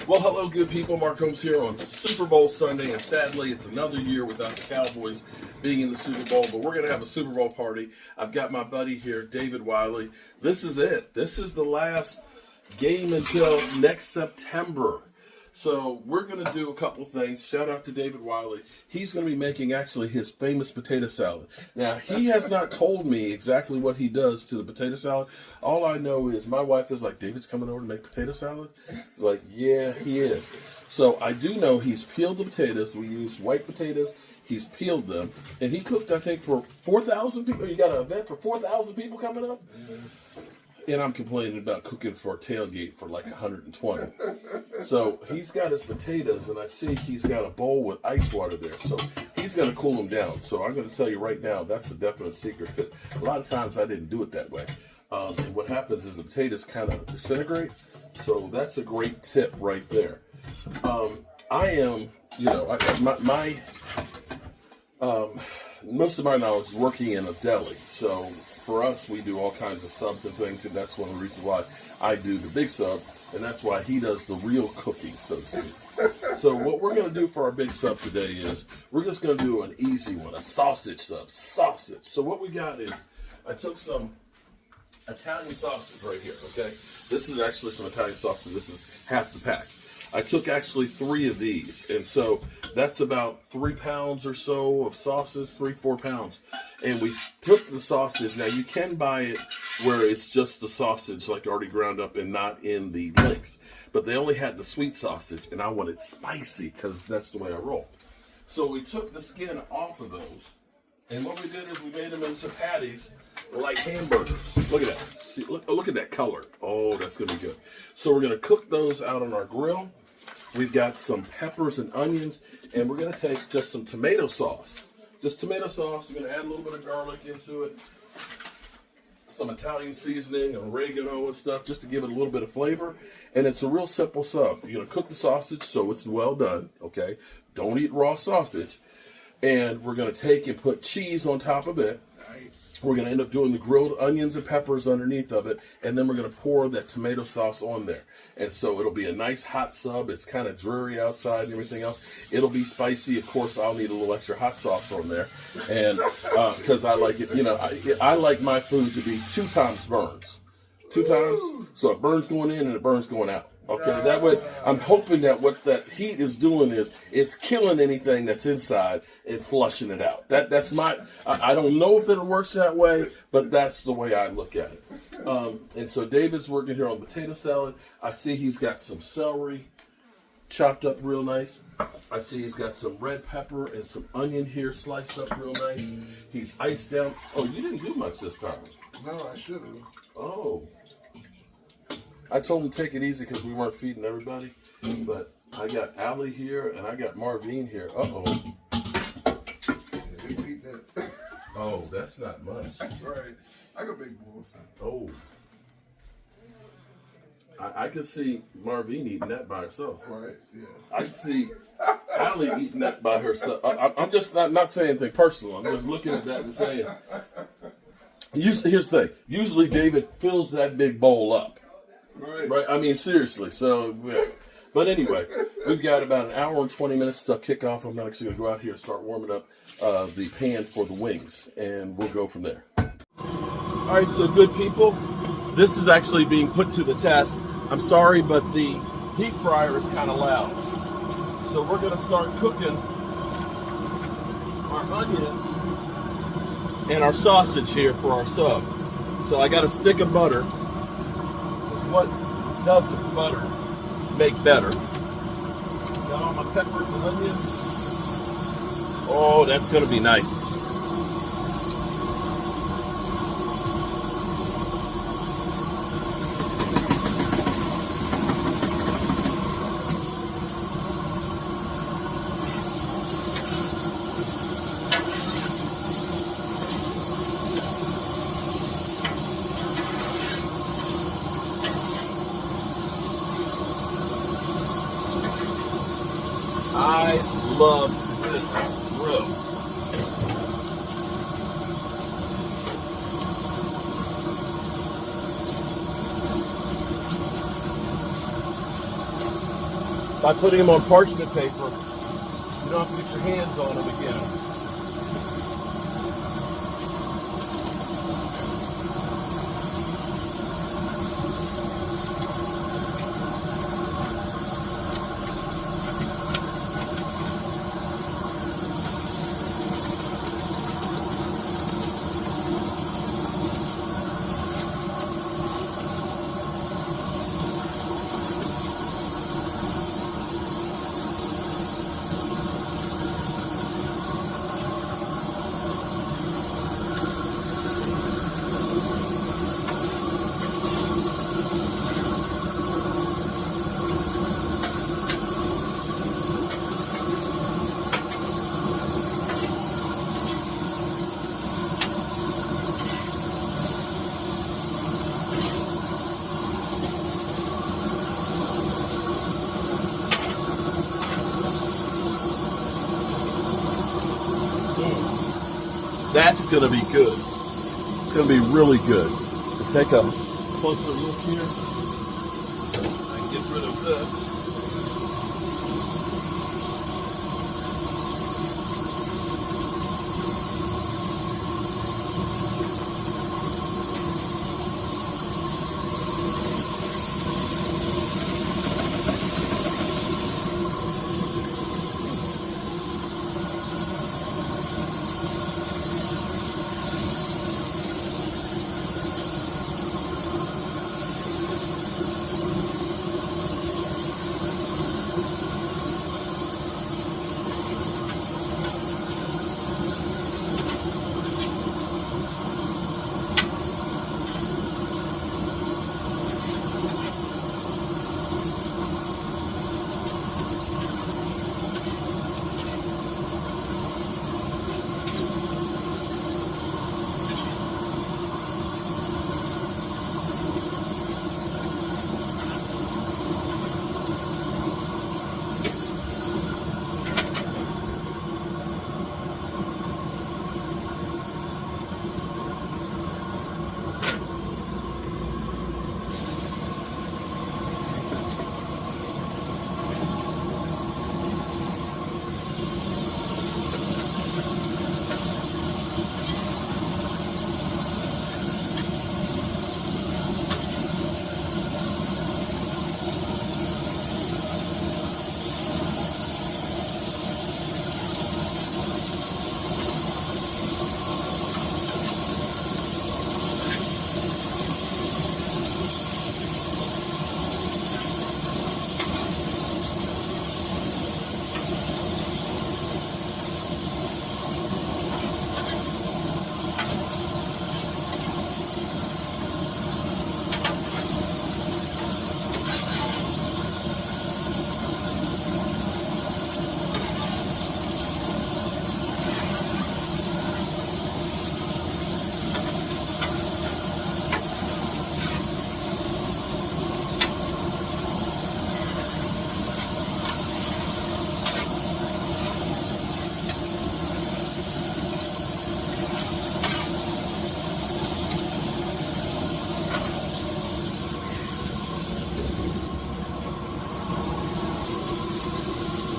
Well, hello, good people. Mark Holmes here on Super Bowl Sunday, and sadly, it's another year without the Cowboys being in the Super Bowl, but we're going to have a Super Bowl party. I've got my buddy here, David Wiley. This is it. This is the last game until next September. So we're going to do a couple things. Shout out to David Wiley. He's going to be making actually his famous potato salad. Now, he has not told me exactly what he does to the potato salad. All I know is my wife is like, David's coming over to make potato salad? He's like, yeah, he is. So I do know he's peeled the potatoes. We use white potatoes. He's peeled them. And he cooked, I think, for 4,000 people. You got an event for 4,000 people coming up? And I'm complaining about cooking for a tailgate for like 120. So he's got his potatoes, and I see he's got a bowl with ice water there. So he's going to cool them down. So I'm going to tell you right now, that's a definite secret, because a lot of times I didn't do it that way. And what happens is the potatoes kind of disintegrate. So that's a great tip right there. I am, most of my knowledge is working in a deli. So for us, we do all kinds of subs and things, and that's one of the reasons why I do the big sub, and that's why he does the real cooking, so to speak. So what we're going to do for our big sub today is we're just going to do an easy one, a sausage sub. Sausage. So what we got is I took some Italian sausage right here, okay? This is actually some Italian sausage. This is half the pack. I took actually 3 of these, and so that's about 3 pounds or so of sausage, 3-4 pounds. And we took the sausage. Now, you can buy it where it's just the sausage, like already ground up and not in the links. But they only had the sweet sausage, and I wanted spicy because that's the way I roll. So we took the skin off of those, and what we did is we made them into patties like hamburgers. Look at that. See, look at that color. Oh, that's going to be good. So we're going to cook those out on our grill. We've got some peppers and onions, and we're going to take just some tomato sauce. Just tomato sauce. We're going to add a little bit of garlic into it, some Italian seasoning, oregano and stuff, just to give it a little bit of flavor. And it's a real simple sub. You're going to cook the sausage so it's well done, okay? Don't eat raw sausage. And we're going to take and put cheese on top of it. We're going to end up doing the grilled onions and peppers underneath of it, and then we're going to pour that tomato sauce on there. And so it'll be a nice hot sub. It's kind of dreary outside and everything else. It'll be spicy. Of course, I'll need a little extra hot sauce on there, and because I like it, I like my food to be 2 times burns. 2 times, so it burns going in and it burns going out. Okay, that way I'm hoping that what that heat is doing is it's killing anything that's inside and flushing it out. That's my, I don't know if it works that way, but that's the way I look at it. And so David's working here on potato salad. I see he's got some celery chopped up real nice. I see he's got some red pepper and some onion here sliced up real nice. He's iced down. Oh, you didn't do much this time. No, I should have. Oh. I told him to take it easy because we weren't feeding everybody. But I got Allie here and I got Marvine here. Uh-oh. Yeah, they eat that. Oh, that's not much. Right. I got big boy. Oh. I could see Marvine eating that by herself. Right, yeah. I could see Allie eating that by herself. I'm just not saying anything personal. I'm just looking at that and saying. Here's the thing. Usually David fills that big bowl up. Right. I mean, seriously. So, yeah. But anyway, we've got about 1 hour and 20 minutes to kick off. I'm actually going to go out here and start warming up the pan for the wings, and we'll go from there. All right, so good people, this is actually being put to the test. I'm sorry, but the deep fryer is kind of loud. So we're going to start cooking our onions and our sausage here for our sub. So I got a stick of butter. What doesn't butter make better? Got all my peppers and onions. Oh, that's going to be nice. I love this grill. by putting them on parchment paper. You don't have to get your hands on them again. That's going to be good. It's going to be really good. So take a closer look here. And get rid of this.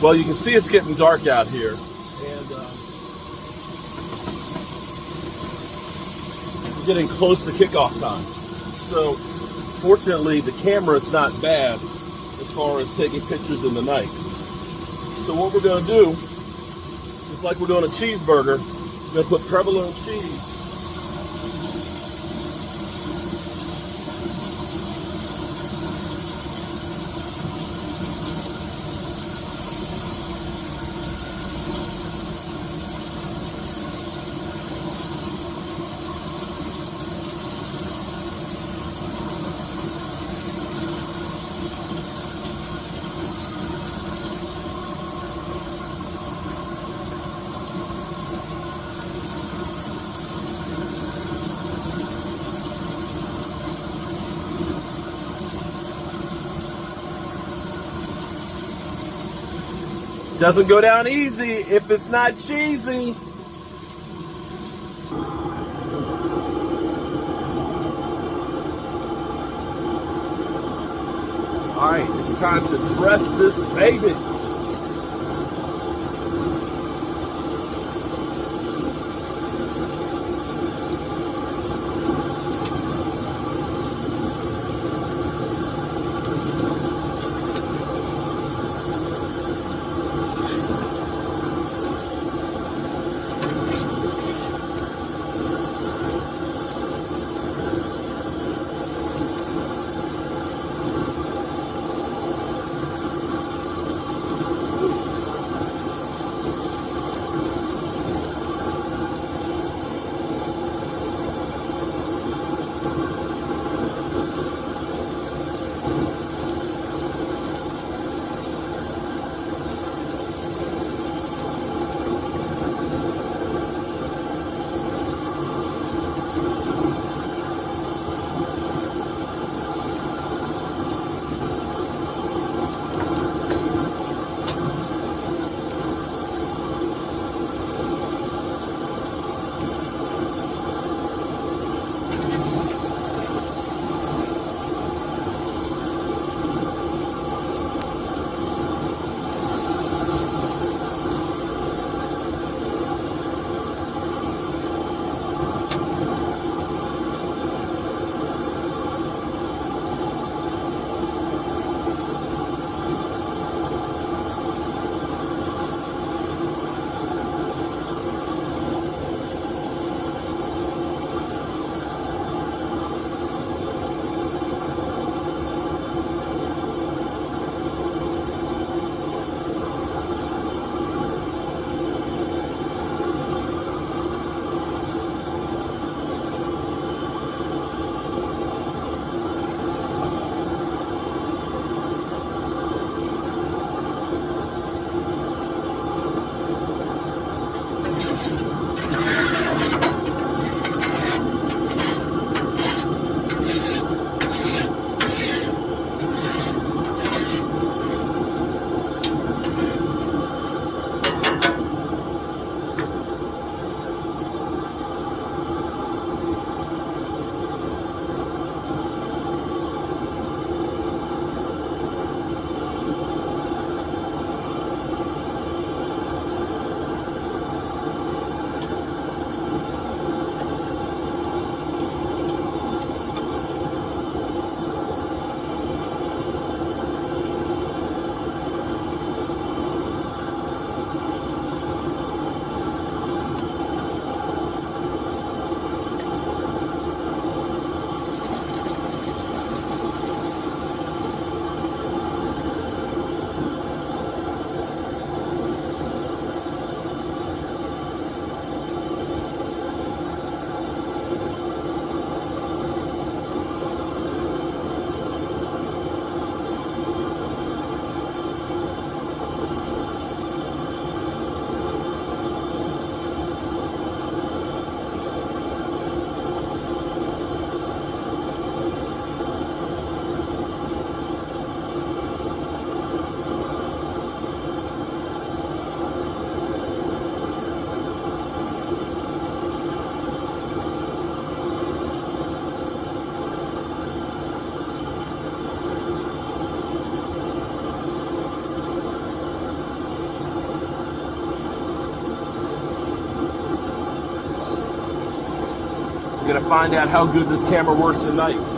Well, you can see it's getting dark out here, and we're getting close to kickoff time. So, fortunately, the camera is not bad as far as taking pictures in the night. So what we're going to do, just like we're doing a cheeseburger, we're going to put provolone cheese doesn't go down easy if it's not cheesy. All right, it's it's time to dress this baby. We're gonna find out how good this camera works at night.